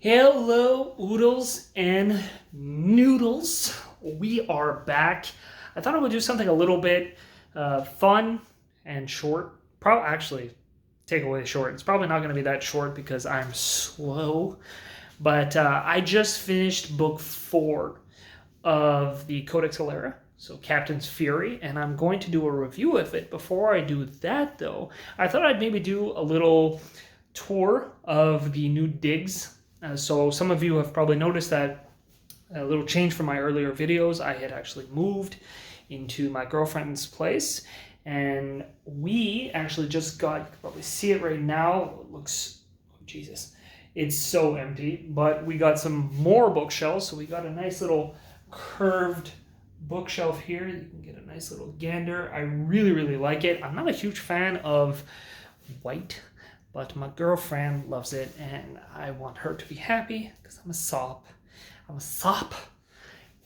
Hello, oodles and noodles. We are back. I thought I would do something a little bit fun and short. Probably actually take away short. It's probably not going to be that short because I'm slow. But I just finished book 4 of the Codex Alera, so Captain's Fury, and I'm going to do a review of it. Before I do that, though, I thought I'd maybe do a little tour of the new digs. So some of you have probably noticed that a little change from my earlier videos. I had actually moved into my girlfriend's place, and we actually just got, you can probably see it right now. It looks, oh Jesus, it's so empty, but we got some more bookshelves. So we got a nice little curved bookshelf here. You can get a nice little gander. I really, really like it. I'm not a huge fan of white, but my girlfriend loves it, and I want her to be happy because I'm a sop. I'm a sop.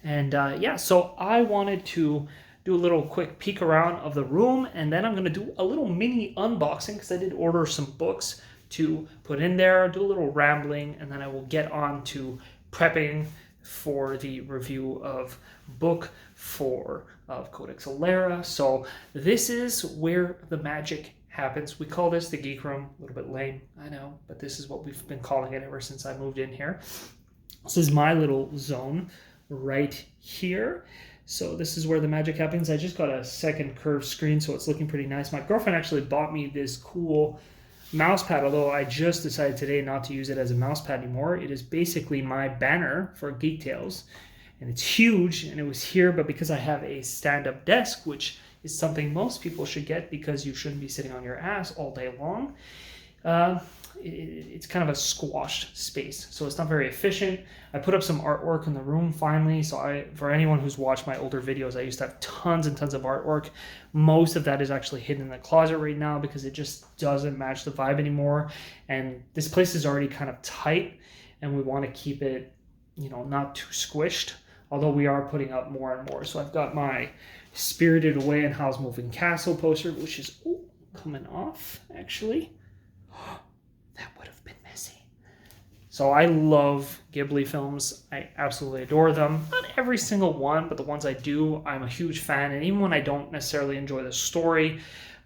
And yeah, so I wanted to do a little quick peek around of the room, and then I'm going to do a little mini unboxing because I did order some books to put in there, do a little rambling, and then I will get on to prepping for the review of book 4 of Codex Alera. So this is where the magic happens. We call this the Geek Room. A little bit lame, I know, but this is what we've been calling it ever since I moved in here. This is my little zone right here. So this is where the magic happens. I just got a second curved screen, so it's looking pretty nice. My girlfriend actually bought me this cool mouse pad, although I just decided today not to use it as a mouse pad anymore. It is basically my banner for Geek Tales, and it's huge, and it was here, but because I have a stand-up desk, which is something most people should get because you shouldn't be sitting on your ass all day long, it's kind of a squashed space, so it's not very efficient. I put up some artwork in the room finally. So for anyone who's watched my older videos, I used to have tons and tons of artwork. Most of that is actually hidden in the closet right now because it just doesn't match the vibe anymore, and this place is already kind of tight, and we want to keep it, you know, not too squished, although we are putting up more and more. So I've got my Spirited Away and Howl's Moving Castle poster, which is coming off, actually. That would have been messy. So I love Ghibli films. I absolutely adore them. Not every single one, but the ones I do, I'm a huge fan. And even when I don't necessarily enjoy the story,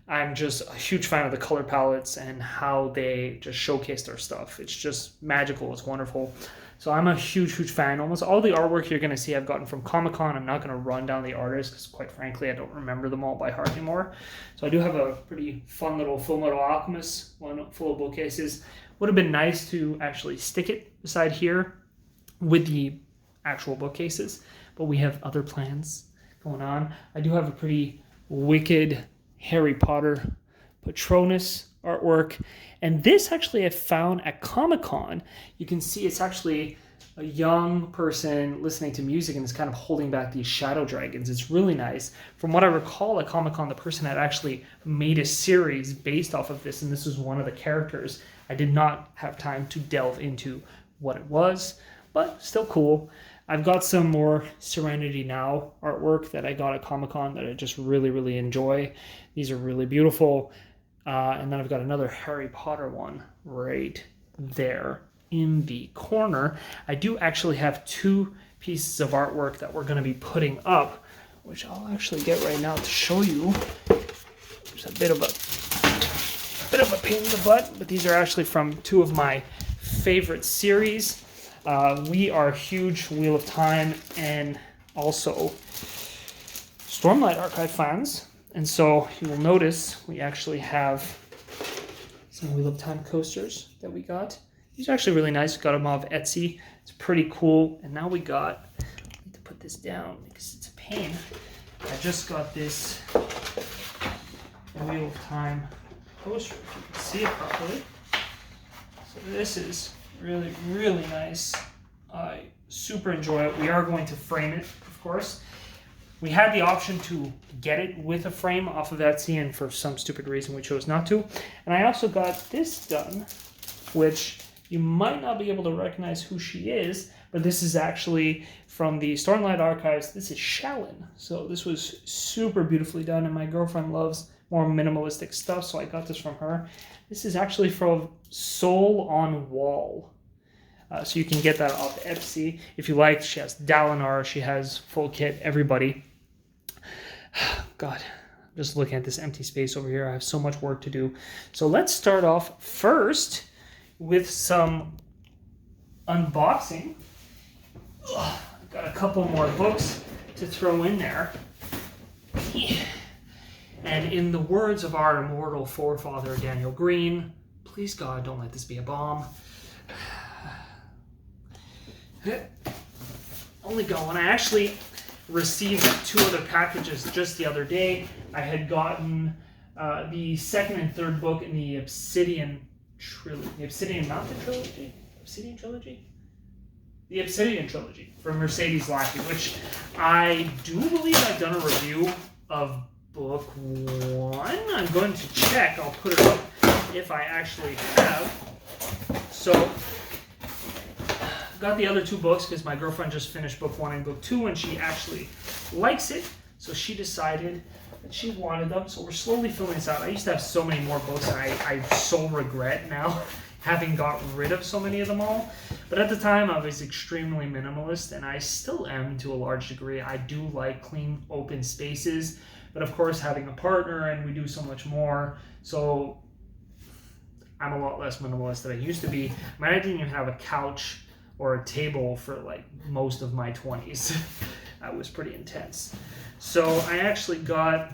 I'm just a huge fan of the color palettes and how they just showcase their stuff. It's just magical. It's wonderful. So I'm a huge, huge fan. Almost all the artwork you're going to see I've gotten from Comic-Con. I'm not going to run down the artists because, quite frankly, I don't remember them all by heart anymore. So I do have a pretty fun little Fullmetal Alchemist one full of bookcases. Would have been nice to actually stick it beside here with the actual bookcases, but we have other plans going on. I do have a pretty wicked Harry Potter Patronus artwork, and this actually I found at Comic-Con. You can see it's actually a young person listening to music and it's kind of holding back these shadow dragons. It's really nice. From what I recall at Comic-Con, the person had actually made a series based off of this, and this was one of the characters. I did not have time to delve into what it was, but still cool. I've got some more Serenity Now artwork that I got at Comic-Con that I just really, really enjoy. These are really beautiful. And then I've got another Harry Potter one right there in the corner. I do actually have 2 pieces of artwork that we're going to be putting up, which I'll actually get right now to show you. There's a bit of a pain in the butt, but these are actually from 2 of my favorite series. We are huge Wheel of Time and also Stormlight Archive fans. And so you will notice we actually have some Wheel of Time coasters that we got. These are actually really nice. We got them off Etsy. It's pretty cool. And now we got, I need to put this down because it's a pain. I just got this Wheel of Time coaster, if you can see it properly. So this is really, really nice. I super enjoy it. We are going to frame it, of course. We had the option to get it with a frame off of Etsy, and for some stupid reason we chose not to. And I also got this done, which you might not be able to recognize who she is, but this is actually from the Stormlight Archives. This is Shallon. So this was super beautifully done, and my girlfriend loves more minimalistic stuff, so I got this from her. This is actually from Soul on Wall. So you can get that off Etsy if you like. She has Dalinar, she has full kit, everybody. God, I'm just looking at this empty space over here. I have so much work to do. So let's start off first with some unboxing. I've got a couple more books to throw in there. And in the words of our immortal forefather, Daniel Green, please God, don't let this be a bomb. Only go. When I actually received 2 other packages just the other day, I had gotten the second and third book in the Obsidian trilogy. The Obsidian Mountain trilogy? Obsidian trilogy? The Obsidian trilogy from Mercedes Lackey, which I do believe I've done a review of book 1. I'm going to check. I'll put it up if I actually have. So got the other 2 books because my girlfriend just finished book 1 and book 2, and she actually likes it, so she decided that she wanted them. So we're slowly filling this out. I used to have so many more books, and I so regret now having got rid of so many of them all. But at the time, I was extremely minimalist, and I still am to a large degree. I do like clean, open spaces, but of course, having a partner, and we do so much more, so I'm a lot less minimalist than I used to be. I mean, I didn't even have a couch or a table for like most of my 20s. That was pretty intense. So I actually got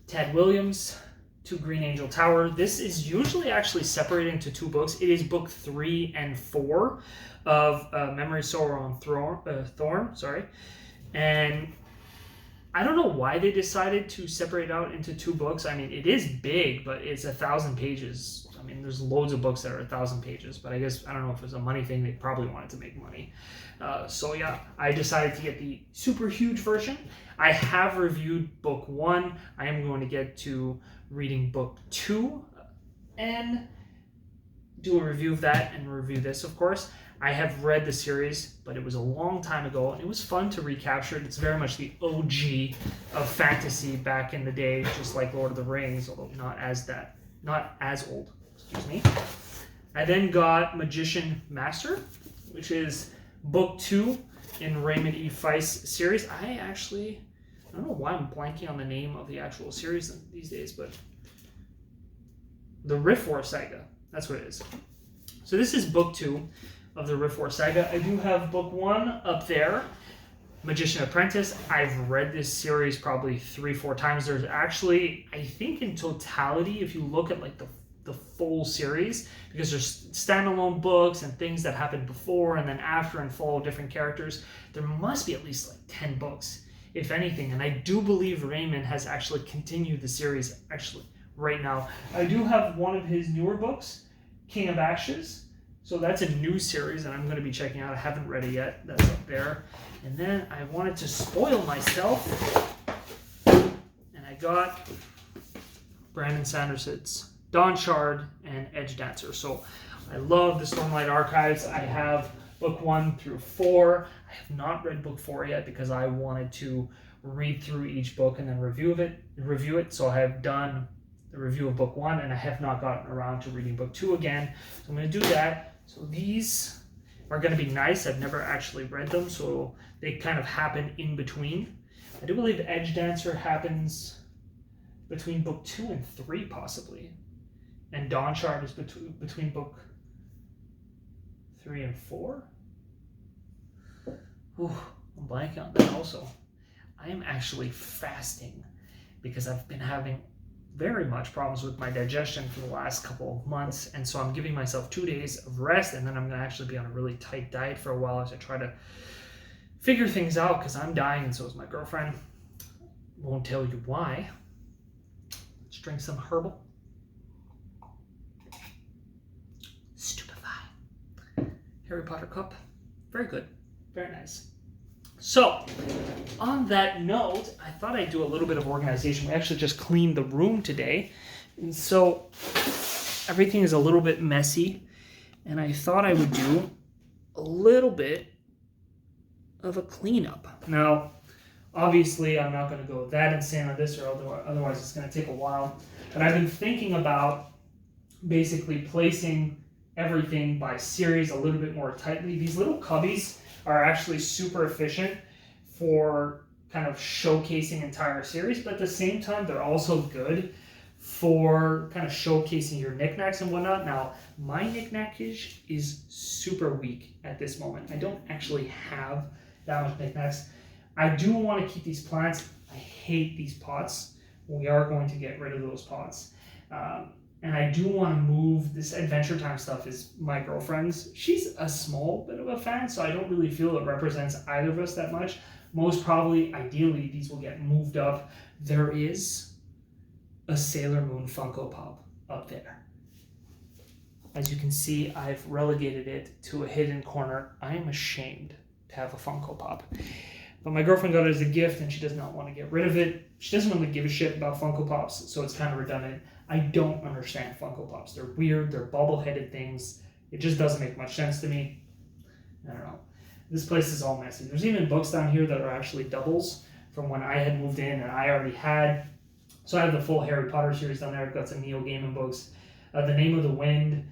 Ted Williams to Green Angel Tower. This is usually actually separated into 2 books. It is book 3 and 4 of Memory, Sorrow, and Thorn. And I don't know why they decided to separate out into 2 books. I mean, it is big, but it's 1,000 pages. I mean, there's loads of books that are 1,000 pages, but I guess, I don't know if it was a money thing. They probably wanted to make money. So yeah, I decided to get the super huge version. I have reviewed book 1. I am going to get to reading book 2 and do a review of that and review this, of course. I have read the series, but it was a long time ago, and it was fun to recapture it. It's very much the OG of fantasy back in the day, just like Lord of the Rings, although not as old. Excuse me. I then got Magician Master, which is book 2 in Raymond E. Feist's series. I don't know why I'm blanking on the name of the actual series these days, but the Rift War Saga. That's what it is. So this is book 2 of the Rift War Saga. I do have book 1 up there, Magician Apprentice. I've read this series probably 3-4 times. There's actually, I think in totality, if you look at like the full series, because there's standalone books and things that happened before and then after and follow different characters, there must be at least like 10 books, if anything. And I do believe Raymond has actually continued the series actually right now. I do have one of his newer books, King of Ashes. So that's a new series that I'm going to be checking out. I haven't read it yet. That's up there. And then I wanted to spoil myself, and I got Brandon Sanderson's Dawn Shard and Edge Dancer. So I love the Stormlight Archives. I have book 1 through 4. I have not read book 4 yet because I wanted to read through each book and then review it. So I have done the review of book 1, and I have not gotten around to reading book 2 again. So I'm going to do that. So these are going to be nice. I've never actually read them, so they kind of happen in between. I do believe Edge Dancer happens between book 2 and 3, possibly. And Dawn Shard is between book 3 and 4. Ooh, I'm blanking on that also. I am actually fasting because I've been having very much problems with my digestion for the last couple of months, and so I'm giving myself 2 days of rest, and then I'm going to actually be on a really tight diet for a while as I try to figure things out, because I'm dying and so is my girlfriend. Won't tell you why. Let's drink some herbal. Stupefy. Harry Potter cup. Very good. Very nice. So, on that note, I thought I'd do a little bit of organization. We actually just cleaned the room today, and so everything is a little bit messy, and I thought I would do a little bit of a cleanup. Now, obviously, I'm not going to go that insane on this, or otherwise it's going to take a while, but I've been thinking about basically placing everything by series a little bit more tightly. These little cubbies are actually super efficient for kind of showcasing entire series, but at the same time, they're also good for kind of showcasing your knickknacks and whatnot. Now, my knickknackage is super weak at this moment. I don't actually have that much knickknacks. I do want to keep these plants. I hate these pots. We are going to get rid of those pots. And I do want to move this Adventure Time stuff is my girlfriend's. She's a small bit of a fan, so I don't really feel it represents either of us that much. Most probably, ideally, these will get moved up. There is a Sailor Moon Funko Pop up there. As you can see, I've relegated it to a hidden corner. I am ashamed to have a Funko Pop. But my girlfriend got it as a gift and she does not want to get rid of it. She doesn't really give a shit about Funko Pops, so it's kind of redundant. I don't understand Funko Pops. They're weird, they're bubble-headed things. It just doesn't make much sense to me. I don't know. This place is all messy. There's even books down here that are actually doubles from when I had moved in and I already had. So I have the full Harry Potter series down there. I've got some Neil Gaiman books. The Name of the Wind.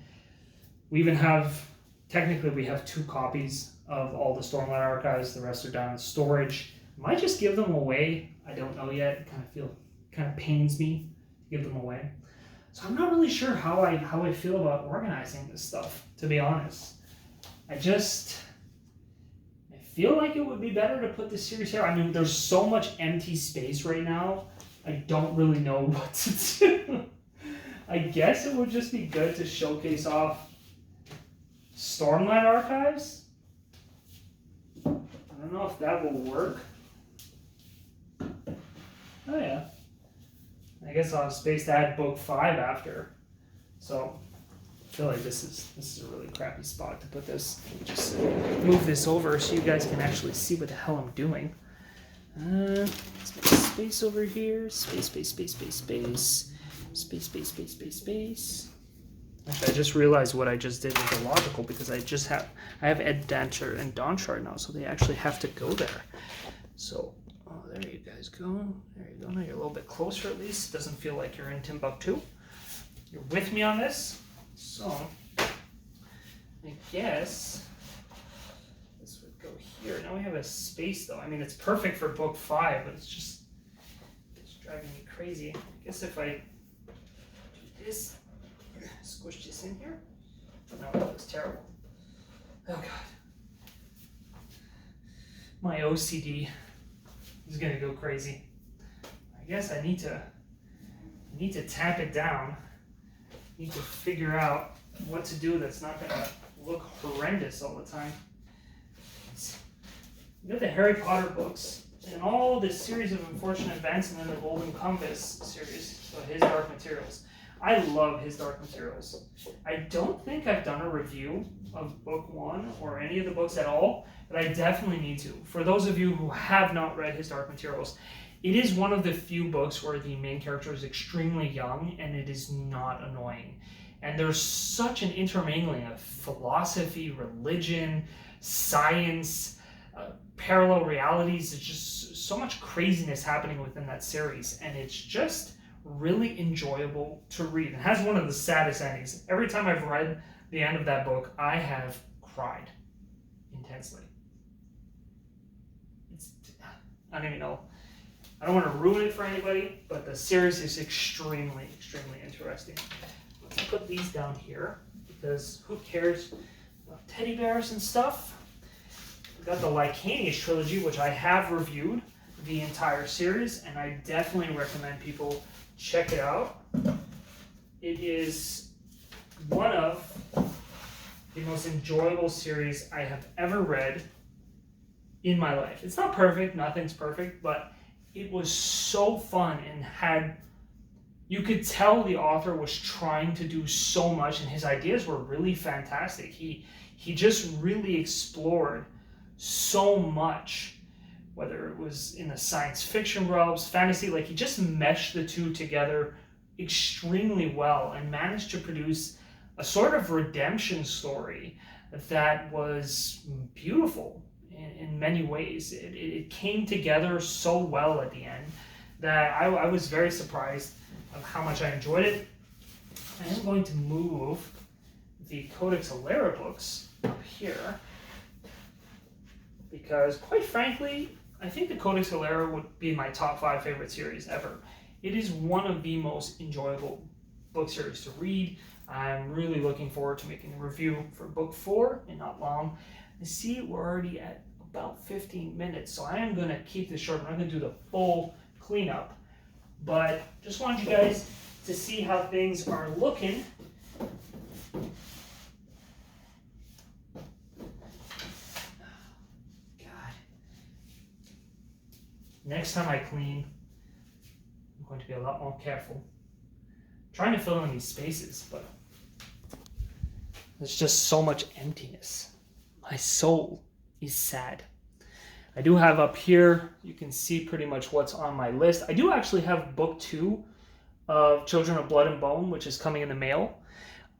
We even have, technically we have 2 copies of all the Stormlight archives. The rest are down in storage. I might just give them away. I don't know yet. It kind of pains me to give them away. So I'm not really sure how I feel about organizing this stuff, to be honest. I feel like it would be better to put this series here. I mean, there's so much empty space right now. I don't really know what to do. I guess it would just be good to showcase off Stormlight archives. I don't know if that will work. Oh yeah. I guess I'll have space to add book 5 after. So I feel like this is a really crappy spot to put this. Just move this over so you guys can actually see what the hell I'm doing. Let's make space over here. Space. Actually, I just realized what I just did was illogical because I have Ed Dancher and Donchart now, so they actually have to go there. So, there you guys go. There you go. Now you're a little bit closer at least. It doesn't feel like you're in Timbuktu. You're with me on this. So, I guess this would go here. Now we have a space though. I mean, it's perfect for book 5, but it's driving me crazy. I guess if I do this, squish this in here. No, that looks terrible. Oh God. My OCD is gonna go crazy. I guess I need to tamp it down. Need to figure out what to do that's not gonna look horrendous all the time. You got the Harry Potter books and all this series of Unfortunate Events, and then the Golden Compass series, so his Dark Materials. I love his Dark Materials. I don't think I've done a review of book 1 or any of the books at all, but I definitely need to. For those of you who have not read his Dark Materials, it is one of the few books where the main character is extremely young and it is not annoying. And there's such an intermingling of philosophy, religion, science, parallel realities. There's just so much craziness happening within that series, and it's just really enjoyable to read. It has one of the saddest endings. Every time I've read the end of that book, I have cried intensely. I don't even know. I don't want to ruin it for anybody, but the series is extremely, extremely interesting. Let's put these down here, because who cares about teddy bears and stuff? We've got the Lycanius trilogy, which I have reviewed the entire series, and I definitely recommend people check it out. It is one of the most enjoyable series I have ever read in my life. It's not perfect, nothing's perfect, but it was so fun and you could tell the author was trying to do so much, and his ideas were really fantastic. He just really explored so much, whether it was in the science fiction realms, fantasy, like he just meshed the two together extremely well and managed to produce a sort of redemption story that was beautiful in many ways. It came together so well at the end that I was very surprised of how much I enjoyed it. I am going to move the Codex Alera books up here because, quite frankly, I think the Codex Alera would be my top 5 favorite series ever. It is one of the most enjoyable book series to read. I'm really looking forward to making a review for book 4 in not long. I see we're already at about 15 minutes, so I am going to keep this short. I'm not going to do the full cleanup, but just want you guys to see how things are looking. God. Next time I clean, I'm going to be a lot more careful. I'm trying to fill in these spaces, but there's just so much emptiness. My soul is sad. I do have up here, you can see pretty much what's on my list. I do actually have book 2 of Children of Blood and Bone, which is coming in the mail.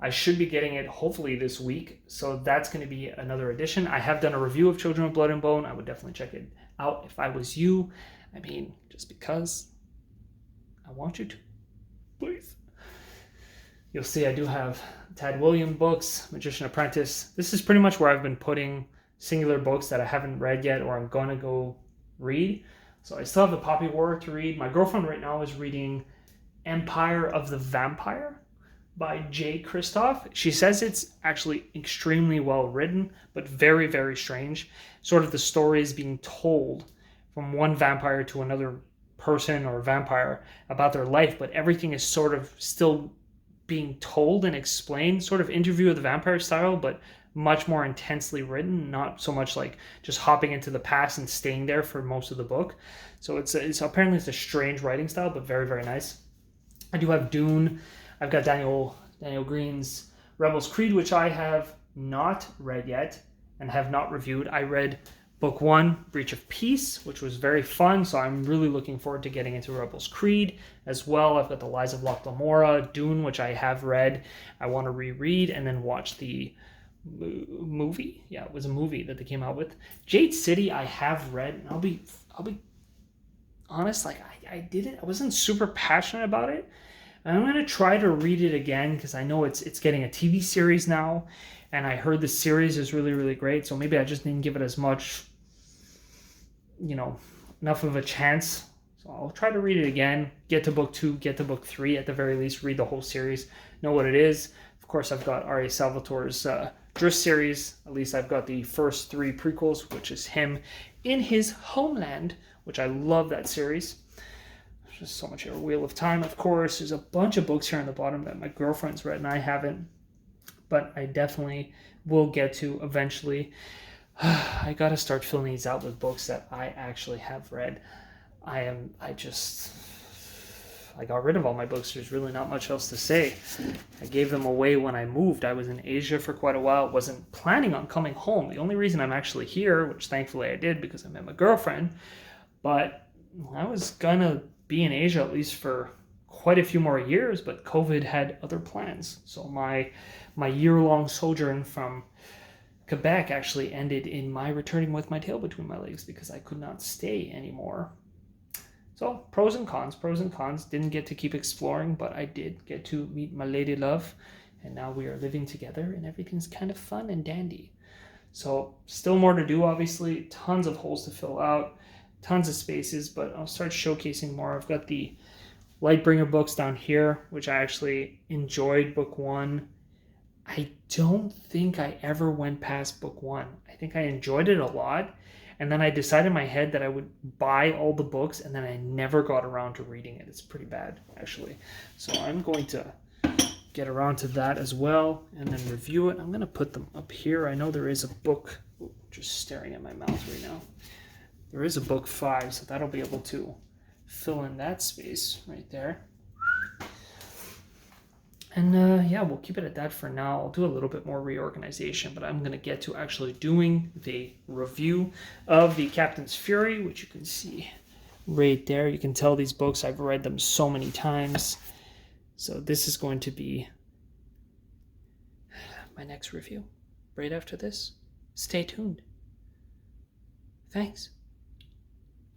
I should be getting it hopefully this week, so that's going to be another edition. I have done a review of Children of Blood and Bone. I would definitely check it out if I was you. I mean, just because I want you to. Please. You'll see I do have Tad William books, Magician Apprentice. This is pretty much where I've been putting singular books that I haven't read yet or I'm going to go read. So I still have the Poppy War to read. My girlfriend right now is reading Empire of the Vampire by Kristoff. She says it's actually extremely well written, but very, very strange. Sort of the story is being told from one vampire to another person or vampire about their life, but everything is sort of still being told and explained, sort of Interview of the Vampire style, but much more intensely written, not so much like just hopping into the past and staying there for most of the book. So it's apparently it's a strange writing style, but very, very nice. I do have Dune. I've got Daniel Green's Rebel's Creed, which I have not read yet and have not reviewed. I read book 1, Breach of Peace, which was very fun, so I'm really looking forward to getting into Rebel's Creed as well. I've got The Lies of Locke Lamora, Dune, which I have read. I want to reread and then watch the movie. Yeah, it was a movie that they came out with. Jade City I have read, and I'll be honest, like I wasn't super passionate about it. And I'm going to try to read it again because I know it's getting a TV series now, and I heard the series is really, really great, so maybe I just didn't give it as much, enough of a chance. So I'll try to read it again, get to book 2, get to book 3 at the very least, read the whole series, know what it is. Of course, I've got R.A. Salvatore's Driss series. At least I've got the first 3 prequels, which is him in his homeland, which I love that series. There's just so much here. Wheel of Time, of course. There's a bunch of books here on the bottom that my girlfriend's read and I haven't, but I definitely will get to eventually. I got to start filling these out with books that I actually have read. I got rid of all my books. There's really not much else to say. I gave them away when I moved. I was in Asia for quite a while. Wasn't planning on coming home. The only reason I'm actually here, which thankfully I did because I met my girlfriend, but I was gonna be in Asia at least for quite a few more years, but COVID had other plans. So my year-long sojourn from Quebec actually ended in my returning with my tail between my legs because I could not stay anymore. So pros and cons. Didn't get to keep exploring, but I did get to meet my lady love, and now we are living together and everything's kind of fun and dandy. So still more to do, obviously. Tons of holes to fill out, tons of spaces, but I'll start showcasing more. I've got the Lightbringer books down here, which I actually enjoyed book 1. I don't think I ever went past book 1. I think I enjoyed it a lot. And then I decided in my head that I would buy all the books, and then I never got around to reading it. It's pretty bad, actually. So I'm going to get around to that as well, and then review it. I'm going to put them up here. I know there is a book, just staring at my mouth right now. There is a book 5, so that'll be able to fill in that space right there. And yeah, we'll keep it at that for now. I'll do a little bit more reorganization, but I'm going to get to actually doing the review of the Captain's Fury, which you can see right there. You can tell these books, I've read them so many times. So this is going to be my next review right after this. Stay tuned. Thanks.